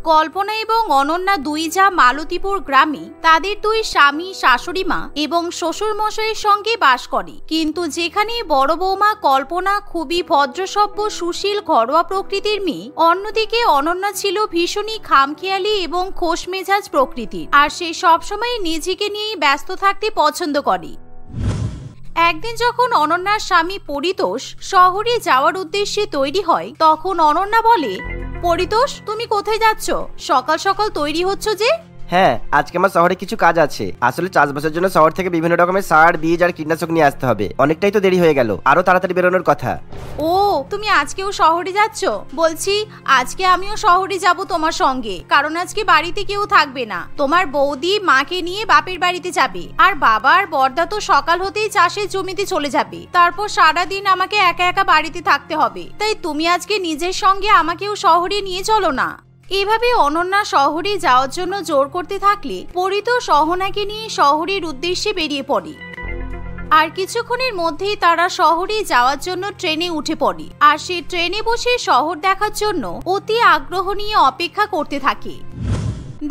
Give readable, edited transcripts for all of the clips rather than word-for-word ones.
কল্পনা এবং অনন্যা দুই যা মালতীপুর গ্রামে তাদের দুই স্বামী শাশুড়ি মা এবং শ্বশুর মশাইয়ের সঙ্গে বাস করে। কিন্তু যেখানে বড় বৌমা কল্পনা খুবই ভদ্রসভ্য সুশীল ঘরোয়া প্রকৃতির মেয়ে, অন্যদিকে অনন্যা ছিল ভীষণই খামখেয়ালি এবং খোশমেজাজ প্রকৃতির, আর সে সবসময় নিজেকে নিয়েই ব্যস্ত থাকতে পছন্দ করে। একদিন যখন অনন্যার স্বামী পরিতোষ শহরে যাওয়ার উদ্দেশ্যে তৈরি হয়, তখন অনন্যা বলে, পরিতোষ তুমি কোথায় যাচ্ছ? সকাল সকাল তৈরি হচ্ছ যে? হ্যাঁ, আজকে আমার শহরে কিছু কাজ আছে। আসলে চাষবাসের জন্য শহর থেকে বিভিন্ন রকমের সার, বীজ আর কীটনাশক নিয়ে আসতে হবে। অনেকটাই তো দেরি হয়ে গেল, আরো তাড়াতাড়ি বেরোনোর কথা। ও, তুমি আজকেও শহরে যাচ্ছ? বলছি আজকে আমিও শহরে যাব তোমার সঙ্গে, কারণ আজকে বাড়িতে কেউ থাকবে না। তোমার বৌদি মাকে নিয়ে বাপের বাড়িতে যাবে, আর বাবা আর বড়দা তো সকাল হতেই চাষের জমিতে চলে যাবে। তারপর সারাদিন আমাকে একা একা বাড়িতে থাকতে হবে। তাই তুমি আজকে নিজের সঙ্গে আমাকেও শহরে নিয়ে চলো না। এভাবে অনন্যা শহরে যাওয়ার জন্য জোর করতে থাকলে পরিতোষ অহনাকে নিয়ে শহরের উদ্দেশ্যে বেরিয়ে পড়ে। আর কিছুক্ষণের মধ্যেই তারা শহরে যাওয়ার জন্য ট্রেনে উঠে পড়ে, আর সে ট্রেনে বসে শহর দেখার জন্য অতি আগ্রহ নিয়ে অপেক্ষা করতে থাকে।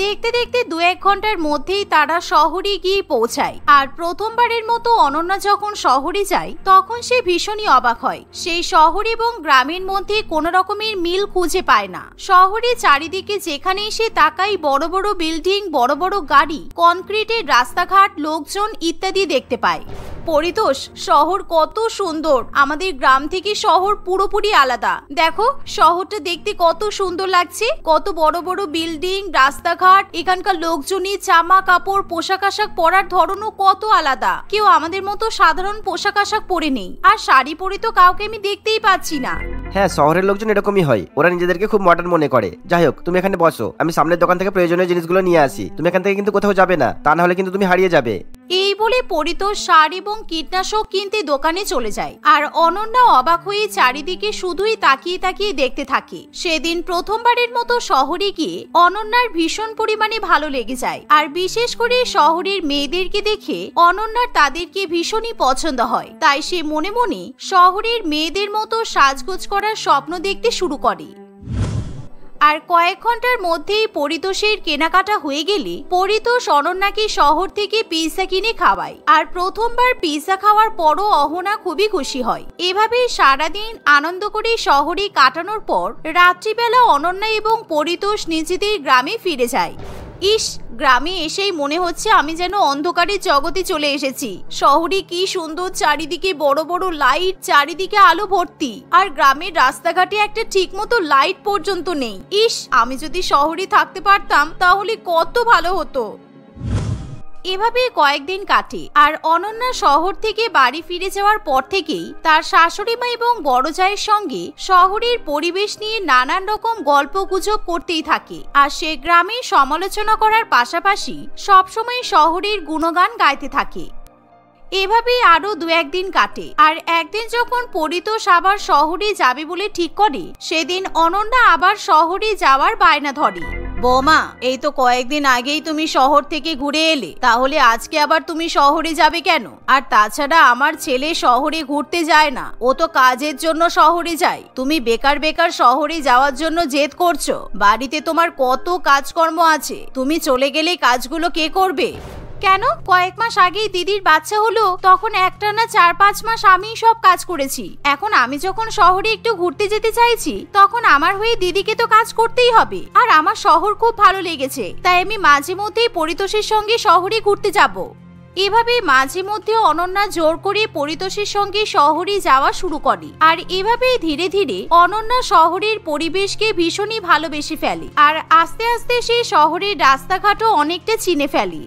দেখতে দেখতে 2-1 ঘন্টার মধ্যেই তারা শহরে গিয়ে পৌঁছায়। আর প্রথমবারের মতো অনন্যা যখন শহরে যায়, তখন সে ভীষণই অবাক হয়। সেই শহর এবং গ্রামের মধ্যে কোনো রকমের মিল খুঁজে পায় না। শহরে চারিদিকে যেখানে এসে তাকাই বড় বড় বিল্ডিং, বড় বড় গাড়ি, কনক্রিটের রাস্তাঘাট, লোকজন ইত্যাদি দেখতে পায়। পরিতোষ, শহর কত সুন্দর। আমাদের গ্রাম থেকে শহর পুরোপুরি আলাদা। দেখো শহরটা দেখতে কত সুন্দর লাগছে। কত বড় বড় বিল্ডিং, রাস্তাঘাট, এখানকার লোকজনের জামা কাপড়, পোশাক আশাক পরার ধরনও কত আলাদা। কেউ আমাদের মতো সাধারণ পোশাক আশাক পরে নেই, আর শাড়ি পরে তো কাউকে আমি দেখতেই পাচ্ছি না। হ্যাঁ, শহরের লোকজন এরকমই হয়, ওরা নিজেদেরকে খুব মডার্ন মনে করে। যাই হোক, তুমি এখানে বসো, আমি সামনের দোকান থেকে প্রয়োজনীয় জিনিসগুলো নিয়ে আসি। তুমি এখান থেকে কিন্তু কোথাও যাবে না, তা না হলে কিন্তু তুমি হারিয়ে যাবে। এই বলে পরিতোষ সার এবং কীটনাশক কিনতে দোকানে চলে যায়। আর অনন্যা অবাক হয়ে চারিদিকে শুধুই তাকিয়ে তাকিয়ে দেখতে থাকে। সেদিন প্রথমবারের মতো শহরে গিয়ে অনন্যার ভীষণ পরিমাণে ভালো লেগে যায়। আর বিশেষ করে শহরের মেয়েদেরকে দেখে অনন্যার তাদেরকে ভীষণই পছন্দ হয়। তাই সে মনে মনে শহরের মেয়েদের মতো সাজগোজ করার স্বপ্ন দেখতে শুরু করে। আর কয়েক ঘন্টার মধ্যেই পরিতোষের কেনাকাটা হয়ে গেলে পরিতোষ অনন্যাকে শহর থেকে পিৎজা কিনে খাওয়ায়। আর প্রথমবার পিৎজা খাওয়ার পরও অহনা খুবই খুশি হয়। এভাবে সারাদিন আনন্দ করে শহরে কাটানোর পর রাত্রিবেলা অনন্যা এবং পরিতোষ নিজেদের গ্রামে ফিরে যায়। ইস, গ্রামে এসেই মনে হচ্ছে আমি যেন অন্ধকারের জগতে চলে এসেছি। শহরে কি সুন্দর, চারিদিকে বড় বড় লাইট, চারিদিকে আলো ভর্তি। আর গ্রামের রাস্তাঘাটে একটা ঠিক মতো লাইট পর্যন্ত নেই। ইস, আমি যদি শহরে থাকতে পারতাম তাহলে কত ভালো হতো। এভাবে কয়েকদিন কাটে। আর অনন্যা শহর থেকে বাড়ি ফিরে যাওয়ার পর থেকেই তার শাশুড়ি মা এবং বড় জায়ের সঙ্গে শহরের পরিবেশ নিয়ে নানান রকম গল্প গুজব করতেই থাকে। আর সে গ্রামের সমালোচনা করার পাশাপাশি সবসময় শহরের গুণগান গাইতে থাকে। এভাবে আরো 2-1 দিন কাটে। আর একদিন যখন পরিতোষ আবার শহরে যাবে বলে ঠিক করে, সেদিন অনন্যা আবার শহরে যাওয়ার বায়না ধরে। বৌমা, এই তো কয়েকদিন আগেই তুমি শহর থেকে ঘুরে এলে, তাহলে আজকে আবার তুমি শহরে যাবে কেন? আর তাছাড়া আমার ছেলে শহরে ঘুরতে যায় না, ও তো কাজের জন্য শহরে যায়। তুমি বেকার বেকার শহরে যাওয়ার জন্য জেদ করছো। বাড়িতে তোমার কত কাজকর্ম আছে, তুমি চলে গেলে কাজগুলো কে করবে? কেন, কয়েক মাস আগেই দিদির বাচ্চা হলো, তখন একটানা 4-5 মাস আমি সব কাজ করেছি। এখন আমি যখন শহরে একটু ঘুরতে যেতে চাইছি, তখন আমার হয়ে দিদিকে তো কাজ করতেই হবে। আর আমার শহর খুব ভালো লেগেছে, তাই আমি মাঝে মধ্যেই পরিতোষের সঙ্গে শহরে ঘুরতে যাব। এভাবে মাঝে মধ্যে অনন্যা জোর করে পরিতোষের সঙ্গে শহরে যাওয়া শুরু করে। আর এভাবে ধীরে ধীরে অনন্যা শহরের পরিবেশকে ভীষণই ভালোবেসে ফেলে। আর আস্তে আস্তে সে শহরের রাস্তাঘাটও অনেকটা চিনে ফেলে।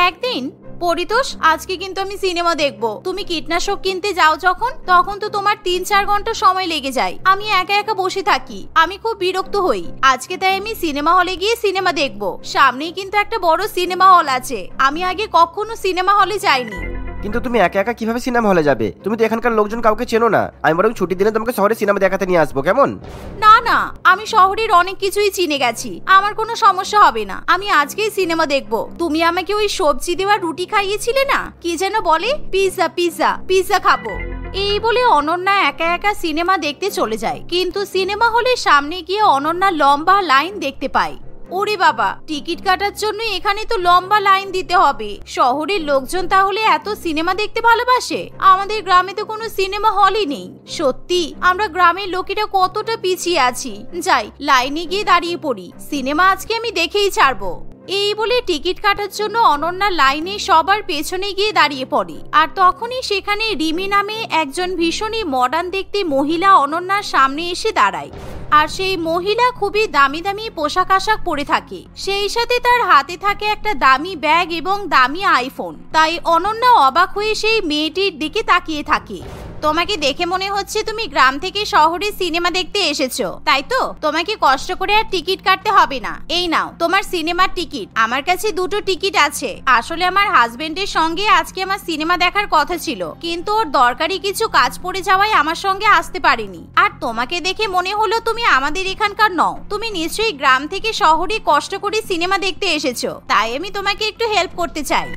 একদিন, পরিতোষ, আজকে কিন্তু আমি সিনেমা দেখবো। তুমি কীটনাশক কিনতে যাও যখন, তখন তো তোমার 3-4 ঘন্টা সময় লেগে যায়। আমি একা একা বসে থাকি, আমি খুব বিরক্ত হই। আজকে তাই আমি সিনেমা হলে গিয়ে সিনেমা দেখবো। সামনেই কিন্তু একটা বড় সিনেমা হল আছে, আমি আগে কখনো সিনেমা হলে যাইনি। কিন্তু তুমি একা একা কিভাবে সিনেমা হলে যাবে? তুমি তো এখানকার লোকজন কাউকে চেনো না। আমি বরং ছুটির দিনে তোমাকে শহরে সিনেমা দেখাতে নিয়ে আসবো, কেমন? না না, আমি শহরের অনেক কিছুই চিনে গেছি, আমার কোনো সমস্যা হবে না। আমি আজকেই সিনেমা দেখবো। তুমি আমাকে ওই সবজি দেওয়া রুটি খাইয়েছিলে না, কি যেন বলে, পিৎজা, পিৎজা, পিৎজা খাবো। এই বলে অনন্যা একা একা সিনেমা দেখতে চলে যায়, কিন্তু সিনেমা হলের সামনে গিয়ে অনন্যা লম্বা লাইন দেখতে পায়। ওরে বাবা, টিকিট কাটার জন্য এখানে তো লম্বা লাইন দিতে হবে। শহরের লোকজন তাহলে এত সিনেমা দেখতে ভালোবাসে? আমাদের গ্রামে তো কোনো সিনেমা হলই নেই। সত্যি আমরা গ্রামের লোকেরা কতটা পিছিয়ে আছি। যাই, লাইনে গিয়ে দাঁড়িয়ে পড়ি, সিনেমা আজকে আমি দেখেই ছাড়বো। এই বলে টিকিট কাটার জন্য অনন্যা লাইনে সবার পেছনে গিয়ে দাঁড়িয়ে পড়ে। আর তখনই সেখানে রিমি নামে একজন ভীষণই মডার্ন দেখতে মহিলা অনন্যার সামনে এসে দাঁড়ায়। আর সেই মহিলা খুবই দামি দামি পোশাক আশাক পরে থাকে, সেই সাথে তার হাতে থাকে একটা দামি ব্যাগ এবং দামি আইফোন। তাই অনন্যা অবাক হয়ে সেই মেয়েটির দিকে তাকিয়ে থাকে। তোমাকে দেখে মনে হচ্ছে তুমি গ্রাম থেকে শহরে সিনেমা দেখতে এসেছো, তাই তো? তোমাকে কষ্ট করে আর টিকিট কাটতে হবে না। এই নাও তোমার সিনেমার টিকিট। আমার কাছে দুটো টিকিট আছে। আসলে আমার হাজবেন্ডের সঙ্গে আজকে আমার সিনেমা দেখার কথা ছিল, কিন্তু ওর দরকারি কিছু কাজ পড়ে যাওয়ায় আমার সঙ্গে আসতে পারেনি। আর তোমাকে দেখে মনে হলো তুমি আমাদের এখানকার নও, তুমি নিশ্চয়ই গ্রাম থেকে শহরে কষ্ট করে সিনেমা দেখতে এসেছো, তাই আমি তোমাকে একটু হেল্প করতে চাই।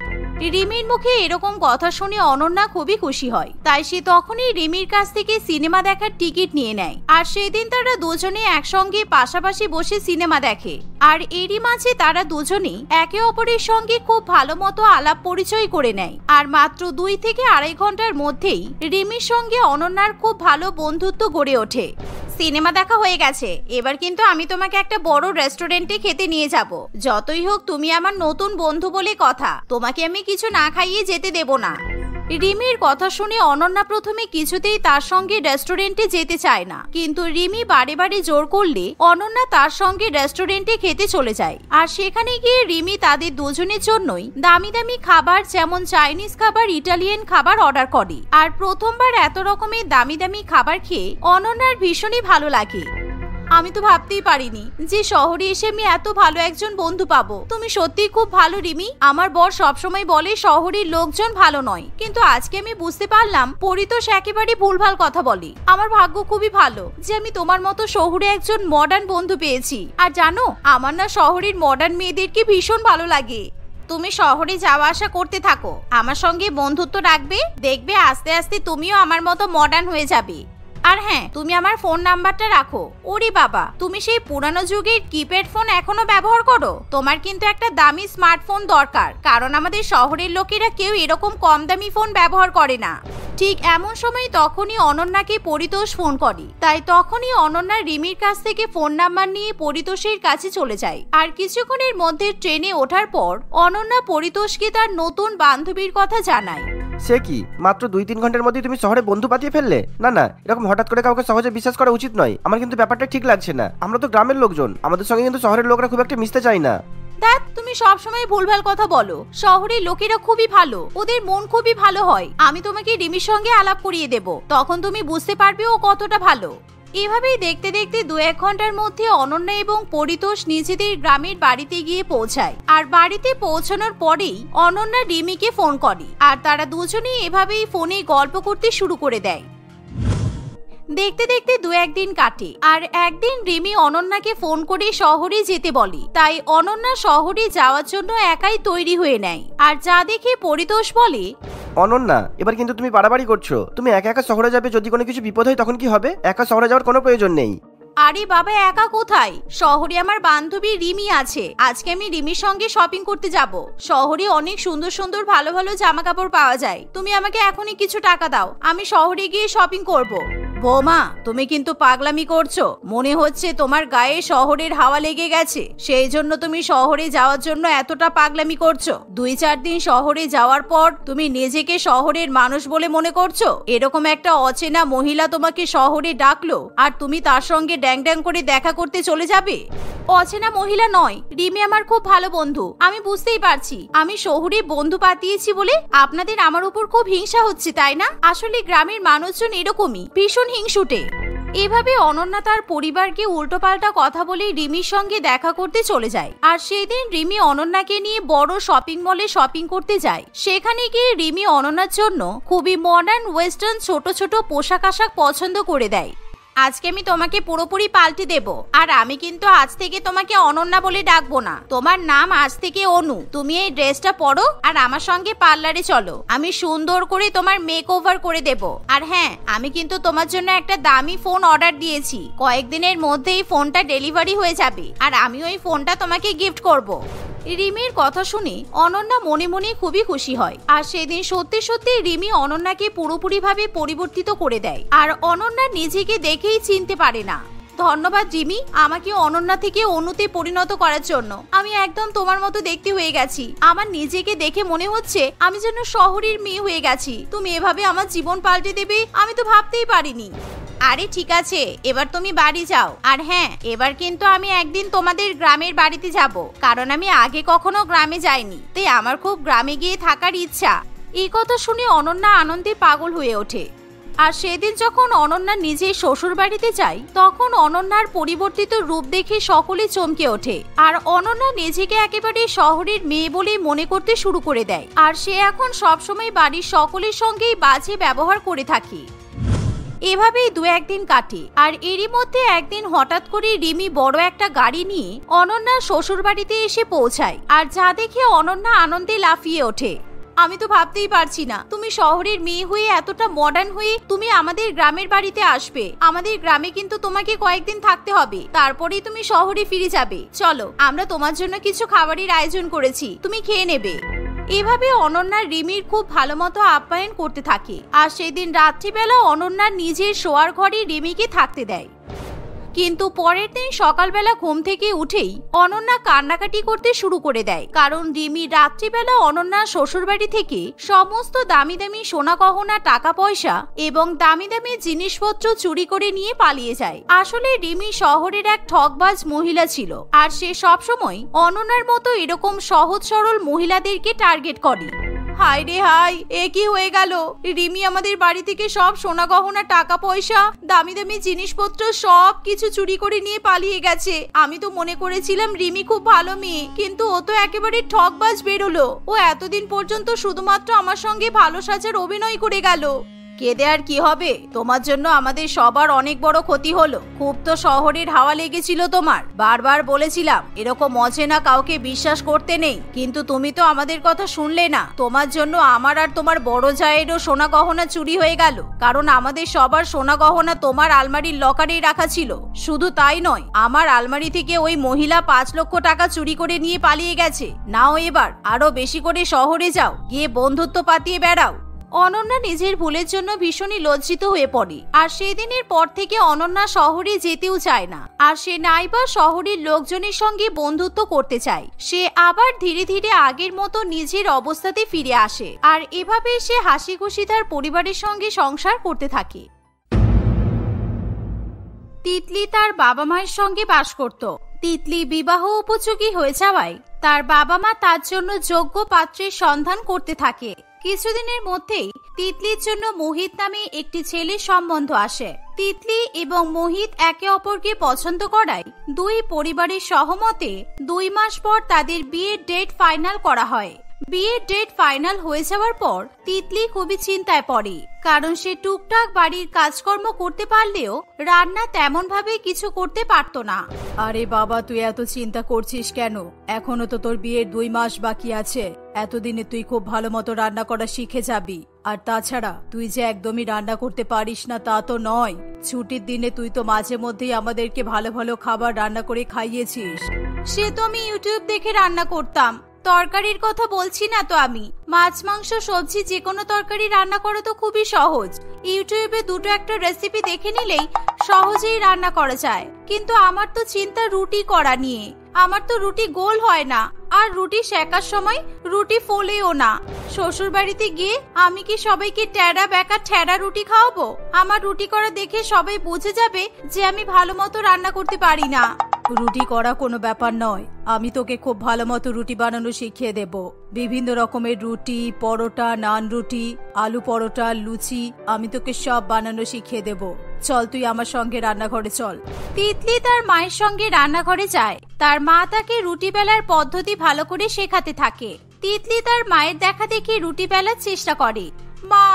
রিমির মুখে এরকম কথা শুনে অনন্যা খুবই খুশি হয়, তাই সে তখনই রিমির কাছ থেকে সিনেমা দেখার টিকিট নিয়ে নেয়। আর সেদিন তারা দুজনে একসঙ্গে পাশাপাশি বসে সিনেমা দেখে। আর এরই মাঝে তারা দুজনেই একে অপরের সঙ্গে খুব ভালো মতো আলাপ পরিচয় করে নেয়। আর মাত্র 2 থেকে আড়াই ঘন্টার মধ্যেই রিমির সঙ্গে অনন্যার খুব ভালো বন্ধুত্ব গড়ে ওঠে। সিনেমা দেখা হয়ে গেছে, এবার কিন্তু আমি তোমাকে একটা বড় রেস্টুরেন্টে খেতে নিয়ে যাব। যতই হোক তুমি আমার নতুন বন্ধু বলে কথা, তোমাকে আমি কিছু না খাইয়ে যেতে দেব না। রিমির কথা শুনে অনন্যা প্রথমে কিছুতেই তার সঙ্গে রেস্টুরেন্টে যেতে চায় না, কিন্তু রিমি বারে বারে জোর করলে অনন্যা তার সঙ্গে রেস্টুরেন্টে খেতে চলে যায়। আর সেখানে গিয়ে রিমি তাদের দুজনের জন্যই দামি দামি খাবার, যেমন চাইনিজ খাবার, ইটালিয়ান খাবার অর্ডার করে। আর প্রথমবার এত রকমের দামি দামি খাবার খেয়ে অনন্যার ভীষণই ভালো লাগে। আমি তো ভাবতেই পারিনি যে শহরে এসে আমি এত ভালো একজন বন্ধু পাবো। তুমি সত্যিই খুব ভালো রিমি। আমার বর সবসময় বলে শহরের লোকজন ভালো নয়, কিন্তু আজকে আমি বুঝতে পারলাম পরিতোষ একেবারে ভুলভাল কথা বলে। আমার ভাগ্য খুবই ভালো যে আমি তোমার মতো শহরে একজন মডার্ন বন্ধু পেয়েছি। আর জানো, আমার না শহরের মডার্ন মেয়েদেরকে ভীষণ ভালো লাগে। তুমি শহরে যাওয়া আসা করতে থাকো, আমার সঙ্গে বন্ধুত্ব রাখবে, দেখবে আস্তে আস্তে তুমিও আমার মতো মডার্ন হয়ে যাবে। আর হ্যাঁ, তুমি আমার ফোন নাম্বারটা রাখো। ওরে বাবা, তুমি সেই পুরানো যুগের কিপ্যাড ফোন এখনো ব্যবহার করো? তোমার কিন্তু একটা দামি স্মার্টফোন দরকার, কারণ আমাদের শহরের লোকেরা কেউ এরকম কম দামি ফোন ব্যবহার করে না। ঠিক এমন সময় তখনই অনন্যাকে পরিতোষ ফোন করে। তাই তখনই অনন্যা রিমির কাছ থেকে ফোন নাম্বার নিয়ে পরিতোষের কাছে চলে যায়। আর কিছুক্ষণের মধ্যে ট্রেনে ওঠার পর অনন্যা পরিতোষকে তার নতুন বান্ধবীর কথা জানায়। সে কি, মাত্র 2-3 ঘন্টার মধ্যে তুমি শহরে বন্ধু পাতিয়ে ফেললে? না না, এরকম হঠাৎ করে কাউকে সহজে বিশ্বাস করা উচিত নয়। আমার কিন্তু ব্যাপারটা ঠিক লাগছে না। আমরা তো গ্রামের লোকজন, আমাদের সঙ্গে কিন্তু শহরের লোকরা খুব একটা মিশতে চায় না। দেখ, তুমি সবসময় ভুলভাল কথা বলো। শহরের লোকেরা খুবই ভালো, ওদের মন খুবই ভালো হয়। আমি তোমাকে রিমির সঙ্গে আলাপ করিয়ে দেব, তখন তুমি বুঝতে পারবে ও কতটা ভালো। এভাবেই দেখতে দেখতে 2-1 ঘন্টার মধ্যে অনন্যা এবং পরিতোষ নিজেদের গ্রামের বাড়িতে গিয়ে পৌঁছায়। আর বাড়িতে পৌঁছানোর পরেই অনন্যা রিমিকে ফোন করে। আর তারা দুজনেই এভাবেই ফোনে গল্প করতে শুরু করে দেয়। দেখতে দেখতে 2-1 দিন কাটে। আর একদিন রিমি অনন্যাকে ফোন করে শহরে যেতে বলে। তাই অনন্যা শহরে যাওয়ার জন্য একাই তৈরি হয়ে নেয়। আর যা দেখে পরিতোষ বলে, অনন্যা, এবার কিন্তু তুমি বাড়াবাড়ি করছো। তুমি একা একা শহরে যাবে, যদি কোনো কিছু বিপদ হয় তখন কি হবে? একা শহরে যাওয়ার কোনো প্রয়োজন নেই। আরে বাবা, একা কোথায়? শহরে আমার বান্ধবী রিমি আছে। আজকে আমি রিমির সঙ্গে শপিং করতে যাব। শহরে অনেক সুন্দর সুন্দর ভালো ভালো জামা কাপড় পাওয়া যায়। তুমি আমাকে এখনই কিছু টাকা দাও, আমি শহরে গিয়ে শপিং করব। বৌমা, তুমি কিন্তু পাগলামি করছো। মনে হচ্ছে তোমার গায়ে শহরের হাওয়া লেগে গেছে, সেই জন্য তুমি শহরে যাওয়ার জন্য এতটা পাগলামি করছো। 2-4 দিন শহরে যাওয়ার পর তুমি নিজেকে শহরের মানুষ বলে মনে করছো? এরকম একটা অচেনা মহিলা তোমাকে শহরে ডাকলো, আর তুমি তার সঙ্গে ড্যাং ড্যাং করে দেখা করতে চলে যাবে? অচেনা মহিলা নয়, রিমি আমার খুব ভালো বন্ধু। আমি বুঝতেই পারছি আমি শহরে বন্ধু পাতিয়েছি বলে আপনাদের আমার উপর খুব হিংসা হচ্ছে, তাই না? আসলে গ্রামের মানুষজন এরকমই, ভীষণ হিংসুটে। এভাবে অনন্যা তার পরিবারকে উল্টোপাল্টা কথা বলে রিমির সঙ্গে দেখা করতে চলে যায়। আর সেদিন রিমি অনন্যাকে নিয়ে বড় শপিং মলে শপিং করতে যায়। সেখানে গিয়ে রিমি অনন্যার জন্য খুবই মডার্ন ওয়েস্টার্ন ছোট ছোট পোশাক আশাক পছন্দ করে দেয়। আজকে আমি তোমাকে পুরোপুরি পাল্টে দেব। আর আমি কিন্তু আজ থেকে তোমাকে অনন্যা বলে ডাকবো না, তোমার নাম আজ থেকে অনু। তুমি এই ড্রেসটা পরো আর আমার সঙ্গে পার্লারে চলো, আমি সুন্দর করে তোমার মেক ওভার করে দেব। আর হ্যাঁ, আমি কিন্তু তোমার জন্য একটা দামি ফোন অর্ডার দিয়েছি, কয়েকদিনের মধ্যেই ফোনটা ডেলিভারি হয়ে যাবে আর আমি ওই ফোনটা তোমাকে গিফট করব। রিমির কথা শুনে অনন্যা মনে মনে খুবই খুশি হয়। আর সেদিন সত্যি সত্যি রিমি অনন্যাকে পুরোপুরি ভাবে পরিবর্তিত করে দেয়। আর অনন্যা নিজেকে দেখেই চিনতে পারে না। ধন্যবাদ রিমি, আমাকে অনন্যা থেকে অনুতে পরিণত করার জন্য। আমি একদম তোমার মতো দেখতে হয়ে গেছি। আমার নিজেকে দেখে মনে হচ্ছে আমি যেন শহরের মেয়ে হয়ে গেছি। তুমি এভাবে আমার জীবন পাল্টে দেবে আমি তো ভাবতেই পারিনি। আরে ঠিক আছে, এবার তুমি বাড়ি যাও। আর হ্যাঁ, এবার কিন্তু আমি একদিন তোমাদের গ্রামের বাড়িতে যাব, কারণ আমি আগে কখনো গ্রামে যাইনি, তাই আমার খুব গ্রামে গিয়ে থাকার ইচ্ছা। এই কথা শুনে অনন্যা আনন্দে পাগল হয়ে ওঠে। আর সেদিন যখন অনন্যা নিজে শ্বশুর বাড়িতে যায়, তখন অনন্যার পরিবর্তিত রূপ দেখে সকলে চমকে ওঠে। আর অনন্যা নিজেকে একেবারে শহরের মেয়ে বলে মনে করতে শুরু করে দেয়। আর সে এখন সবসময় বাড়ির সকলের সঙ্গেই বাজে ব্যবহার করে থাকে। এভাবেই দু একদিন কাটে। আর এরই মধ্যে একদিন হঠাৎ করে রিমি বড় একটা গাড়ি নিয়ে অনন্যার শ্বশুর বাড়িতে এসে পৌঁছায়। আর যা দেখে অনন্যা আনন্দে লাফিয়ে ওঠে। আমি তো ভাবতেই পারছি না, তুমি শহরের মেয়ে হয়ে এতটা মডার্ন হয়ে তুমি আমাদের গ্রামের বাড়িতে আসবে। আমাদের গ্রামে কিন্তু তোমাকে কয়েকদিন থাকতে হবে, তারপরেই তুমি শহরে ফিরে যাবে। চলো, আমরা তোমার জন্য কিছু খাবারের আয়োজন করেছি, তুমি খেয়ে নেবে। এভাবে অনন্যা রিমির খুব ভালো মতো আপ্যায়ন করতে থাকে। আর সেদিন রাত্রিবেলা অনন্যার নিজের শোয়ার ঘরে রিমিকে থাকতে দেয়। কিন্তু পরের দিন সকালবেলা ঘুম থেকে উঠেই অনন্যা কান্নাকাটি করতে শুরু করে দেয়, কারণ রিমি রাত্রিবেলা অনন্যার শ্বশুরবাড়ি থেকে সমস্ত দামি দামি সোনা গহনা, টাকা পয়সা এবং দামি দামি জিনিসপত্র চুরি করে নিয়ে পালিয়ে যায়। আসলে রিমি শহরের এক ঠকবাজ মহিলা ছিল। আর সে সবসময় অনন্যার মতো এরকম সহজ সরল মহিলাদেরকে টার্গেট করে। হাই রে হাই, এ কি হয়ে গেল? রিমি আমাদের বাড়ি থেকে সব সোনা গহনা, টাকা পয়সা, দামি দামি জিনিসপত্র সব কিছু চুরি করে নিয়ে পালিয়ে গেছে। আমি তো মনে করেছিলাম রিমি খুব ভালো মেয়ে, কিন্তু ও তো একেবারে ঠকবাজ বেরোলো। ও এতদিন পর্যন্ত শুধুমাত্র আমার সঙ্গে ভালো সাজার অভিনয় করে গেল। কেঁদে আর কি হবে? তোমার জন্য আমাদের সবার অনেক বড় ক্ষতি হলো। খুব তো শহরের হাওয়া লেগেছিল তোমার। বারবার বলেছিলাম এরকম অচেনা কাউকে বিশ্বাস করতে নেই, কিন্তু তুমি তো আমাদের কথা শুনলে না। তোমার জন্য আমার আর তোমার বড় জায়েরও সোনা গহনা চুরি হয়ে গেল, কারণ আমাদের সবার সোনা গহনা তোমার আলমারির লকারেই রাখা ছিল। শুধু তাই নয়, আমার আলমারি থেকে ওই মহিলা 5 লক্ষ টাকা চুরি করে নিয়ে পালিয়ে গেছে। নাও, এবার আরো বেশি করে শহরে যাও, গিয়ে বন্ধুত্ব পাতিয়ে বেড়াও। অনন্যা নিজের ভুলের জন্য ভীষণই লজ্জিত হয়ে পড়ে। আর সেদিনের পর থেকে অনন্যা শহরে যেতেও চায় না। আর সে নাইবা শহরের লোকজনের সঙ্গে বন্ধুত্ব করতে চায়। সে আবার ধীরে ধীরে আগের মতো নিজের অবস্থাতে ফিরে আসে। আর এভাবে সে হাসি খুশি তার পরিবারের সঙ্গে সংসার করতে থাকে। তিতলি তার বাবা মায়ের সঙ্গে বাস করত। তিতলি বিবাহ উপযোগী হয়ে যাওয়ায় তার বাবা মা তার জন্য যোগ্য পাত্রের সন্ধান করতে থাকে। কিছুদিনের মধ্যেই তিতলির জন্য মোহিত নামে একটি ছেলের সম্বন্ধ আসে। তিতলি এবং মোহিত একে অপরকে পছন্দ করায় দুই পরিবারের সহমতে 2 মাস পর তাদের বিয়ের ডেট ফাইনাল করা হয়। বিয়ের ডেট ফাইনাল হয়ে যাওয়ার পর তিতলি খুবই চিন্তায় পড়ে, কারণ সে টুকটাক বাড়ির কাজকর্ম করতে পারলেও রান্না তেমন ভাবে কিছু করতে পারতো না। আরে বাবা, তুই এত চিন্তা করছিস কেন? এখনো তো তোর বিয়ের 2 মাস বাকি আছে। এতদিনে তুই খুব ভালো মতো রান্না করা শিখে যাবি। আর তাছাড়া তুই যে একদমই রান্না করতে পারিস না তা তো নয়। ছুটির দিনে তুই তো মাঝে মধ্যেই আমাদেরকে ভালো ভালো খাবার রান্না করে খাইয়েছিস। সে তো আমি ইউটিউব দেখে রান্না করতাম। তরকারির কথা বলছি না তো, আমি মাছ, মাংস, সবজি যে কোনো তরকারি রান্না করা তো খুবই সহজ। ইউটিউবে 2টো একটা রেসিপি দেখে নিলেই সহজেই রান্না করা যায়। কিন্তু আমার তো চিন্তা রুটি করা নিয়ে। আমার তো রুটি গোল হয় না, আর রুটি সেকার সময় রুটি ফোলেও না। শ্বশুর বাড়িতে গিয়ে আমি কি সবাইকে টেরা বেঁকা ঠেরা রুটি খাওয়াবো? আমার রুটি করা দেখে সবাই বুঝে যাবে যে আমি ভালো মতো রান্না করতে পারি না। রুটি করা কোনো ব্যাপার নয়। আমি তোকে খুব ভালো মতো রুটি বানানো শিখিয়ে দেব। বিভিন্ন রকমের রুটি, পরোটা, নান রুটি, আলু পরোটা, লুচি আমি তোকে সব বানানো শিখিয়ে দেব। চল, তুই আমার সঙ্গে রান্নাঘরে চল। তিতলি তার মায়ের সঙ্গে রান্নাঘরে যায়। তার মা তাকে রুটি বেলার পদ্ধতি ভালো করে শেখাতে থাকে। তিতলি তার মায়ের দেখা দেখি রুটি বেলার চেষ্টা করে। মা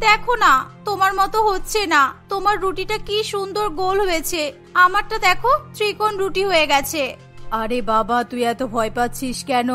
দেখো না, তোমার মতো হচ্ছে না। তোমার রুটিটা কি সুন্দর গোল হয়েছে, আমারটা দেখো ত্রিকোণ রুটি হয়ে গেছে। আরে বাবা, তুই এত ভয় পাচ্ছিস কেন?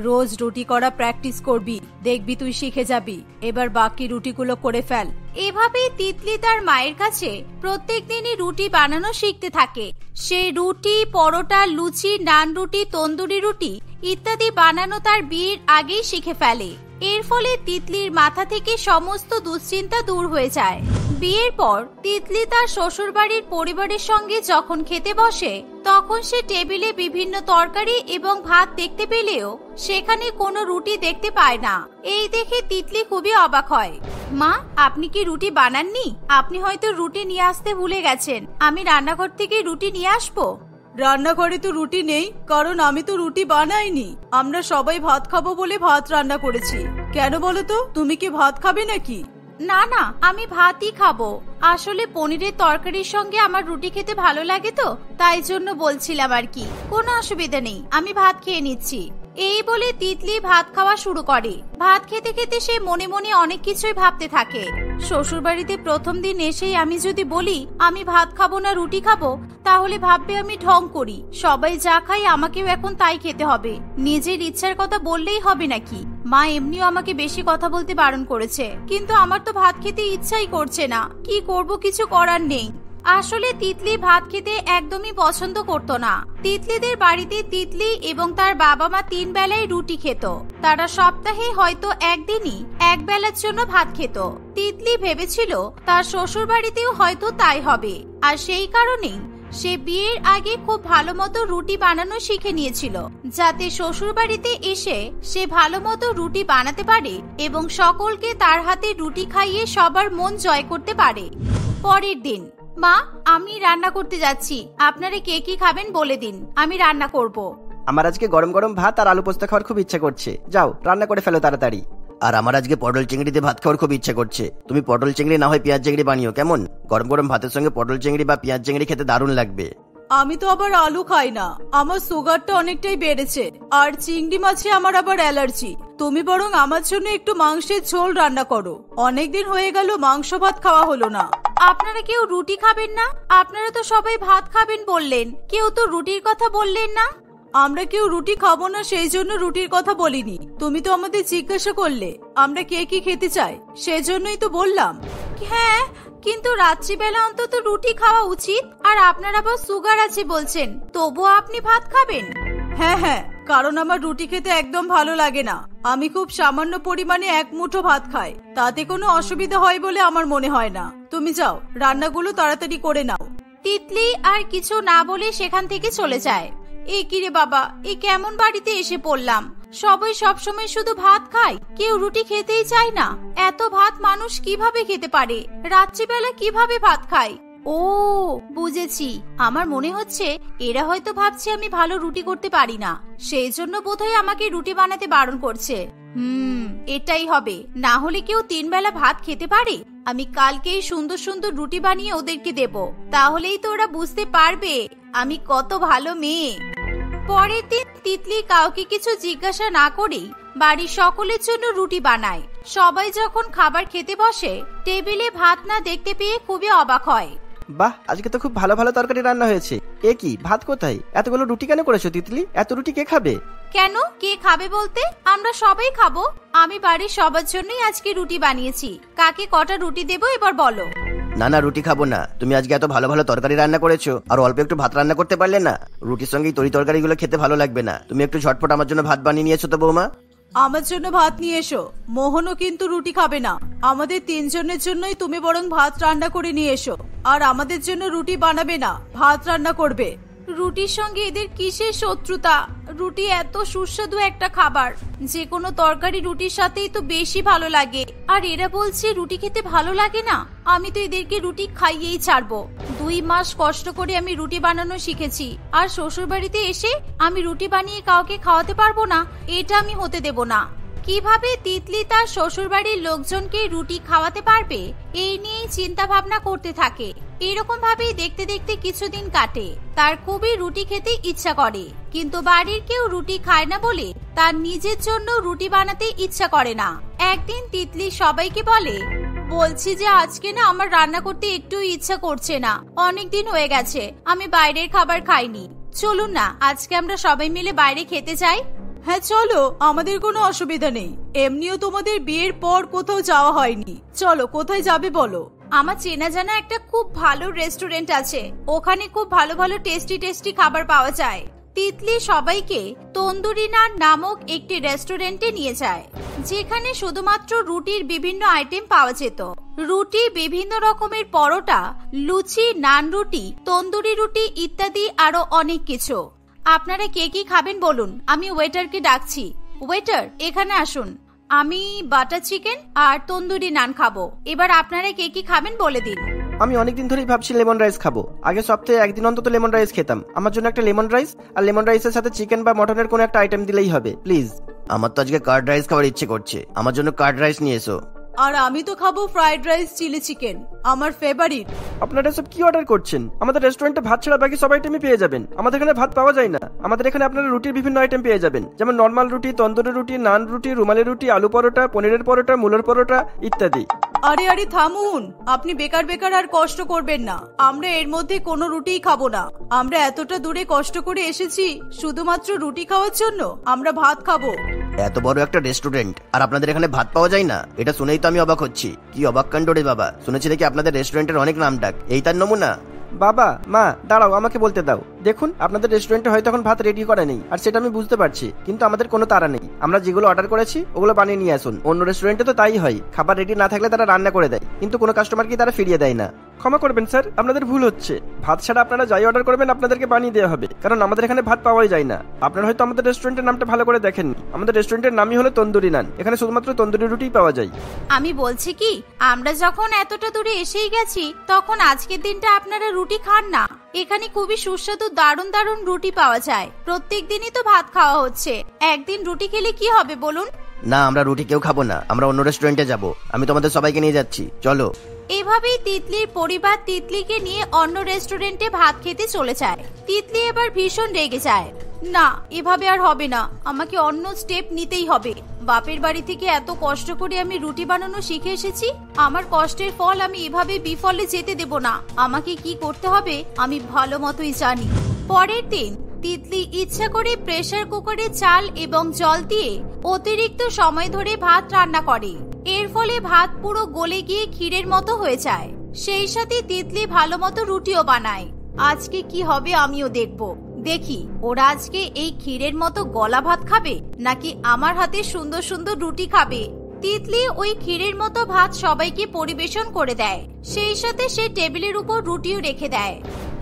রোজ রুটি করা প্র্যাকটিস করবি, দেখবি তুই শিখে যাবি। এবার বাকি রুটিগুলো করে ফেল। এভাবেই তিতলি তার মায়ের কাছে প্রত্যেক দিনই রুটি বানানো শিখতে থাকে। সে রুটি, পরোটা, লুচি, নান রুটি, তন্দুরি রুটি ইত্যাদি বানানো তার বিয়ের আগেই শিখে ফেলে। এর ফলে তিতলির মাথা থেকে সমস্ত দুশ্চিন্তা দূর হয়ে যায়। বিয়ের পর তিতলি তার শ্বশুরবাড়ির পরিবারের সঙ্গে যখন খেতে বসে, তখন সে টেবিলে বিভিন্ন তরকারি এবং ভাত দেখতে পেলেও সেখানে কোনো রুটি দেখতে পায় না। এই দেখে তিতলি খুবই অবাক হয়। মা, আপনি কি রুটি বানাননি? আপনি হয়তো রুটি নিয়ে আসতে ভুলে গেছেন। আমি রান্নাঘর থেকে রুটি নিয়ে আসবো। রান্নাঘরে তো রুটি নেই, কারণ আমি তো রুটি বানাইনি। আমরা সবাই ভাত খাবো বলে ভাত রান্না করেছি। কেন বলো তো, তুমি কি ভাত খাবে নাকি? না না, আমি ভাতই খাবো। আসলে পনিরের তরকারির সঙ্গে আমার রুটি খেতে ভালো লাগে তো, তাই জন্য বলছিলাম আর কি। কোনো অসুবিধা নেই, আমি ভাত খেয়ে নিচ্ছি। এই বলে তিতলি ভাত খাওয়া শুরু করে। ভাত খেতে খেতে সে মনে মনে অনেক কিছুই ভাবতে থাকে। শ্বশুরবাড়িতে প্রথম দিন এসেই আমি যদি বলি আমি ভাত খাবো না রুটি খাবো, তাহলে ভাববে আমি ঢং করি। সবাই যা খায় আমাকেও এখন তাই খেতে হবে। নিজের ইচ্ছার কথা বললেই হবে নাকি? মা এমনিও আমাকে বেশি কথা বলতে বারণ করেছে, কিন্তু আমার তো ভাত খেতে ইচ্ছাই করছে না। কি করব, কিছু করার নেই। আসলে তিতলি ভাত খেতে একদমই পছন্দ করতো না। তিতলিদের বাড়িতে তিতলি এবং তার বাবা মা 3 বেলায় রুটি খেত। তারা সপ্তাহে হয়তো একদিনই এক বেলার জন্য ভাত খেত। তিতলি ভেবেছিল তার শ্বশুর বাড়িতেও হয়তো তাই হবে, আর সেই কারণেই সে বিয়ের আগে খুব ভালো মতো রুটি বানানো শিখে নিয়েছিল, যাতে শ্বশুর বাড়িতে এসে সে ভালো মতো রুটি বানাতে পারে এবং সকলকে তার হাতে রুটি খাইয়ে সবার মন জয় করতে পারে। পরের দিন, মা আমি রান্না করতে যাচ্ছি, আপনারা কে কি খাবেন বলে দিন, আমি রান্না করব। আমার আজকে গরম গরম ভাত আর আলু পোস্ত খাওয়ার খুব ইচ্ছা করছে, যাও রান্না করে ফেলো তাড়াতাড়ি। আর আমার আজকে পটল চিংড়ি দিয়ে ভাত খাওয়ার খুব ইচ্ছা করছে। তুমি পটল চিংড়ি না হয় পেঁয়াজ চিংড়ি বানিও, কেমন? গরম গরম ভাতের সঙ্গে পটল চিংড়ি বা পেঁয়াজ চিংড়ি খেতে দারুণ লাগবে। আমি তো আবার আলু খাই না, আমার সুগারটা অনেকটাই বেড়েছে, আর চিংড়ি মাছে আমার আবার অ্যালার্জি। তুমি বরং আমার জন্য একটু মাংসের ঝোল রান্না করো। অনেকদিন হয়ে গেল মাংস ভাত খাওয়া হলো না। আপনারা কেউ রুটি খাবেন না? আপনারা তো সবাই ভাত খাবেন বললেন, কেউ তো রুটির কথা বললেন না। আমরা কেউ রুটি খাবো না সেই জন্য রুটির কথা বলিনি। তুমি তো আমাদের জিজ্ঞাসা করলে আমরা কে কি খেতে চাই, সেজন্যই তো বললাম। হ্যাঁ, কিন্তু রাত্রিবেলা অন্তত রুটি খাওয়া উচিত। আর আপনার আবার সুগার আছে বলছেন, তবুও আপনি ভাত খাবেন? হ্যাঁ হ্যাঁ, কারণ আমার রুটি খেতে একদম ভালো লাগে না। আমি খুব সামান্য পরিমাণে 1 মুঠো ভাত খাই, তাতে কোনো অসুবিধা হয় বলে আমার মনে হয় না। তুমি যাও, রান্নাগুলো তাড়াতাড়ি করে নাও। তিতলি আর কিছু না বলে সেখান থেকে চলে যায়। এ কিরে বাবা, এ কেমন বাড়িতে এসে পড়লাম? সবাই সবসময় শুধু ভাত খায়, কেউ রুটি খেতেই চায় না। এত ভাত মানুষ কিভাবে খেতে পারে? রাত্রিবেলা কিভাবে ভাত খায়? ও বুঝেছি, আমার মনে হচ্ছে এরা হয়তো ভাবছে আমি ভালো রুটি করতে পারি না, সেই জন্য বোধহয় আমাকে রুটি বানাতে বারণ করছে। এটাই হবে, না হলে কেউ 3 বেলা ভাত খেতে পারে? আমি কালকেই সুন্দর সুন্দর রুটি বানিয়ে ওদেরকে দেব, তাহলেই তো ওরা বুঝতে পারবে আমি কত ভালো মেয়ে। পরের দিন তিতলি কাউকে কিছু জিজ্ঞাসা না করেই বাড়ির সকলের জন্য রুটি বানায়। সবাই যখন খাবার খেতে বসে, টেবিলে ভাত না দেখতে পেয়ে খুবই অবাক হয়। বাহ, আজকে তো খুব ভালো ভালো তরকারি রান্না হয়েছে। এ কি, ভাত কোথায়? এতগুলো রুটি কেন করেছো তিতলি? এত রুটি কে খাবে? কেন, কে খাবে বলতে? আমরা সবাই খাবো। আমি বাড়ির সবার জন্যই আজকে রুটি বানিয়েছি। কাকে কটা রুটি দেবো এবার বলো। না না, রুটি খাবো না। তুমি আজকে এত ভালো ভালো তরকারি রান্না করেছো, আর অল্প একটু ভাত রান্না করতে পারলে না? রুটির সঙ্গে তরি তরকারিগুলো খেতে ভালো লাগবে না। তুমি একটু ঝটপট আমার জন্য ভাত বানিয়ে নিয়েছো তো বৌমা? আমার জন্য ভাত নিয়ে এসো। মোহনও কিন্তু রুটি খাবে না। আমাদের 3 জনের জন্যই তুমি বরং ভাত রান্না করে নিয়ে এসো। আর আমাদের জন্য রুটি বানাবে না, ভাত রান্না করবে। রুটির সঙ্গে এদের কিসের শত্রুতা? রুটি এত সুস্বাদু একটা খাবার, যে কোনো তরকারি রুটির সাথেই তো বেশি ভালো লাগে। আর এরা বলছে রুটি খেতে ভালো লাগে না। আমি তো এদেরকে রুটি খাইয়েই ছাড়বো। 2 মাস কষ্ট করে আমি রুটি বানানো শিখেছি, আর শ্বশুর বাড়িতে এসে আমি রুটি বানিয়ে কাউকে খাওয়াতে পারবো না, এটা আমি হতে দেব না। কিভাবে তিতলি তার শ্বশুর বাড়ির লোকজনকে রুটি খাওয়াতে পারবে, এই নিয়েই চিন্তা ভাবনা করতে থাকে। এরকম ভাবেই দেখতে দেখতে কিছুদিন কাটে। তার খুবই রুটি খেতে ইচ্ছা করে, কিন্তু বাড়ির কেউ রুটি খায় না বলে তার নিজের জন্য রুটি বানাতে ইচ্ছা করে না। একদিন তিতলি সবাইকে বলে, বলছি যে আজকে না আমার রান্না করতে একটু ইচ্ছা করছে না, অনেকদিন হয়ে গেছে আমি বাইরের খাবার খাইনি। চলুন না আজকে আমরা সবাই মিলে বাইরে খেতে যাই। হ্যাঁ চলো, আমাদের কোনো অসুবিধা নেই। এমনিও তোমাদের বিয়ের পর কোথাও যাওয়া হয়নি। চলো, কোথায় যাবে বলো? আমার চেনা জানা একটা খুব ভালো রেস্টুরেন্ট আছে, ওখানে খুব ভালো ভালো টেস্টি টেস্টি খাবার পাওয়া যায়। তিতলি সবাইকে তন্দুরি নান নামক একটি রেস্টুরেন্টে নিয়ে যায়, যেখানে শুধুমাত্র রুটির বিভিন্ন আইটেম পাওয়া যেত। রুটি, বিভিন্ন রকমের পরোটা, লুচি, নান রুটি, তন্দুরি রুটি ইত্যাদি আরো অনেক কিছু। আপনারা কে কি খাবেন বলুন, আমি ওয়েটারকে ডাকছি। ওয়েটার, এখানে আসুন। আমি বাটার চিকেন আর তন্দুরি নান খাবো। এবার আপনারা কে কি খাবেন বলে দিন। আমি অনেকদিন ধরেই ভাবছি লেমন রাইস খাবো। আগে সপ্তাহে একদিন অন্তত লেমন রাইস খেতাম। আমার জন্য একটা লেমন রাইস, আর লেমন রাইসের সাথে চিকেন বা মটনের কোনো একটা আইটেম দিলেই হবে প্লিজ। আমার তো আজকে কার্ড রাইস খাওয়ার ইচ্ছে করছে, আমার জন্য কার্ড রাইস নিয়ে এসো। আর আমি তো খাবো ফ্রাইড রাইস, চিলি চিকেন, আমার ফেভারিট। আপনারা সব কি অর্ডার করছেন? আমাদের রেস্টুরেন্টে ভাত ছাড়া বাকি সব আইটেমই পেয়ে যাবেন। আমাদের এখানে ভাত পাওয়া যায় না। আমাদের এখানে আপনারা রুটির বিভিন্ন আইটেম পেয়ে যাবেন, যেমন নরমাল রুটি, তন্দুরি রুটি, নান রুটি, রুমালি রুটি, আলু পরোটা, পনিরের পরোটা, মুলোর পরোটা ইত্যাদি। আরে আরে থামুন, আপনি বেকার বেকার আর কষ্ট করবেন না। আমরা এর মধ্যে কোনো রুটিই খাবো না। আমরা এতটা দূরে কষ্ট করে এসেছি শুধুমাত্র রুটি খাওয়ার জন্য। আমরা ভাত খাবো। এত বড় একটা রেস্টুরেন্ট আর আপনাদের এখানে ভাত পাওয়া যায় না, এটা শুনেই তো আমি অবাক হচ্ছি। কি অবাক কাণ্ড রে বাবা! শুনেছি নাকি আপনাদের রেস্টুরেন্টের অনেক নাম ডাক, এই তার নমুনা? বাবা, মা, দাঁড়াও, আমাকে বলতে দাও। দেখুন, আপনাদের রেস্টুরেন্টে হয়তো এখন ভাত রেডি করা নেই, আর সেটা আমি বুঝতে পারছি, কিন্তু আমাদের কোনো তাড়া নেই। আমরা যেগুলো অর্ডার করেছি ওগুলো বানিয়ে নিয়ে আসুন। অন্য রেস্টুরেন্টে তো তাই হয়, খাবার রেডি না থাকলে তারা রান্না করে দেয়, কিন্তু কোনো কাস্টমারকে তারা ফিরিয়ে দেয় না। ক্ষমা করবেন স্যার, আপনাদের ভুল হচ্ছে। ভাত ছাড়া আপনারা যাই অর্ডার করবেন আপনাদেরকে বানিয়ে দেওয়া হবে, কারণ আমাদের এখানে ভাত পাওয়াই যায় না। আপনারা হয়তো আমাদের রেস্টুরেন্টের নামটা ভালো করে দেখেননি। আমাদের রেস্টুরেন্টের নামই হলো তন্দুরি নান। এখানে শুধুমাত্র তন্দুরি রুটিই পাওয়া যায়। আমি বলছি কি, আমরা যখন এতটা দূরে এসেই গেছি, তখন আজকের দিনটা আপনারা রুটি খান না। এখানে খুবই সুস্বাদু দারুণ দারুণ রুটি পাওয়া যায়। প্রত্যেক দিনই তো ভাত খাওয়া হচ্ছে, একদিন রুটি খেলে কি হবে বলুন? না, আমরা রুটি কেউ খাবো না, আমরা অন্য রেস্টুরেন্টে যাব। আমি তোমাদের সবাইকে নিয়ে যাচ্ছি, চলো। এভাবেই তিতলির পরিবার তিতলিকে নিয়ে অন্য রেস্টুরেন্টে ভাত খেতে চলে যায়। তিতলি এবার ভীষণ রেগে যায়। না, এভাবে আর হবে না, আমাকে অন্য স্টেপ নিতেই হবে। বাপের বাড়ি থেকে এত কষ্ট করে আমি রুটি বানানো শিখে এসেছি, আমার কষ্টের ফল আমি এভাবে বিফলে যেতে দেব না। আমাকে কি করতে হবে আমি ভালো মতোই জানি। পরের দিন তিতলি ইচ্ছা করে প্রেসার কুকারে চাল এবং জল দিয়ে অতিরিক্ত সময় ধরে ভাত রান্না করে। এর ফলে ভাত পুরো গলে গিয়ে ক্ষীরের মতো হয়ে যায়। সেই সাথে তিতলি ভালো মতো রুটিও বানায়। আজকে কি হবে আমিও দেখব। দেখি ওরা আজকে এই ক্ষীরের মতো গলা ভাত খাবে, নাকি আমার হাতে সুন্দর সুন্দর রুটি খাবে। তিতলি ওই ক্ষীরের মতো ভাত সবাইকে পরিবেশন করে দেয়। সেই সাথে সে টেবিলের উপর রুটিও রেখে দেয়।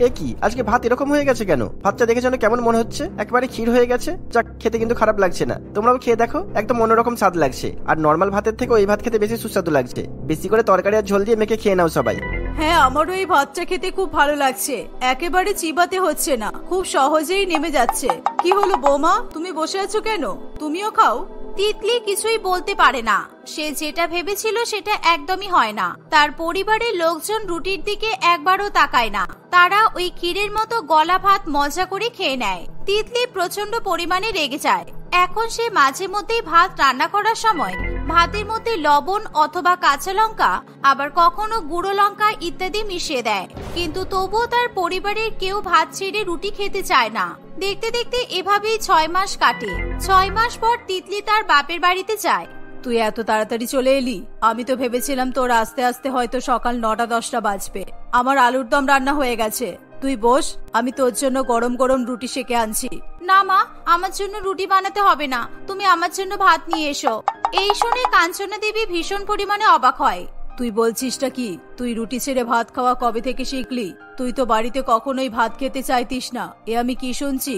এ কি, আজকে ভাত এরকম হয়ে গেছে কেন? ভাতটা দেখে যেন কেমন মনে হচ্ছে, একেবারে ক্ষীর হয়ে গেছে। যাক, খেতে কিন্তু খারাপ লাগছে না। তোমরাও খেয়ে দেখো, একদম অন্যরকম স্বাদ লাগছে। আর নর্মাল ভাতের থেকে ওই ভাত খেতে বেশি সুস্বাদু লাগছে। বেশি করে তরকারি আর ঝোল দিয়ে মেখে খেয়ে নাও সবাই। হ্যাঁ, আমারও এই ভাতটা খেতে খুব ভালো লাগছে। একেবারে চিবাতে হচ্ছে না, খুব সহজেই নেমে যাচ্ছে। কি হলো বৌমা, তুমি বসে আছো কেন? তুমিও খাও। তিতলি কিছুই বলতে পারে না। সে যেটা ভেবেছিল সেটা একদমই হয় না। তার পরিবারের লোকজন রুটির দিকে একবারও তাকায় না। তারা ওই ক্ষীরের মতো গলা ভাত মজা করে খেয়ে নেয়। তিতলি প্রচন্ড পরিমাণে রেগে যায়। এখন সে মাঝে মধ্যেই ভাত রান্না করার সময় ভাতের মধ্যে লবণ অথবা কাঁচা লঙ্কা, আবার কখনো গুঁড়ো লঙ্কা ইত্যাদি মিশিয়ে দেয়। কিন্তু তবুও তার পরিবারের কেউ ভাত ছেড়ে রুটি খেতে চায় না। দেখতে দেখতে এভাবেই 6 মাস কাটে। 6 মাস পর তিতলি তার বাপের বাড়িতে যায়। তুই এত তাড়াতাড়ি চলে এলি? আমি তো ভেবেছিলাম তোর আস্তে আস্তে হয়তো সকাল 9টা-10টা বাজবে। আমার আলুর দম রান্না হয়ে গেছে, তুই বস, আমি তোর জন্য গরম গরম রুটি সেকে আনছি। না মা, আমার জন্য রুটি বানাতে হবে না, তুমি আমার জন্য ভাত নিয়ে এসো। এই শুনে কাঞ্চনা দেবী ভীষণ পরিমাণে অবাক হয়। তুই বলছিসটা কি? তুই রুটি ছেড়ে ভাত খাওয়া কবে থেকে শিখলি? তুই তো বাড়িতে কখনোই ভাত খেতে চাইতিস না, এ আমি কি শুনছি?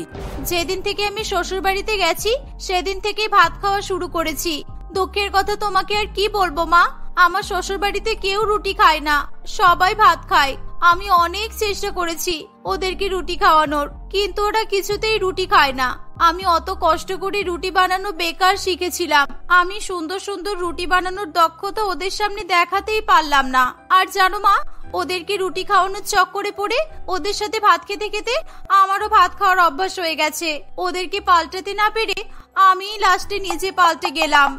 যেদিন থেকে আমি শ্বশুর বাড়িতে গেছি সেদিন থেকে ভাত খাওয়া শুরু করেছি। দুঃখের কথা তোমাকে আর কি বলবো মা, আমার শ্বশুর বাড়িতে কেউ রুটি খায় না, সবাই ভাত খায়। আমি অনেক চেষ্টা করেছি ওদেরকে রুটি খাওয়ানোর, কিন্তু ওরা কিছুতেই রুটি খায় না। আমি অত কষ্ট করে রুটি বানানো বেকার শিখেছিলাম। আমি সুন্দর সুন্দর রুটি বানানোর দক্ষতা ওদের সামনে দেখাতেই পারলাম না। আর জানো মা, ওদেরকে রুটি খাওয়ানোর চক্করে পড়ে ওদের সাথে ভাত খেতে খেতে আমারও ভাত খাওয়ার অভ্যাস হয়ে গেছে। ওদেরকে পাল্টাতে না পেরে আমি লাস্টে নিজে পাল্টে গেলাম।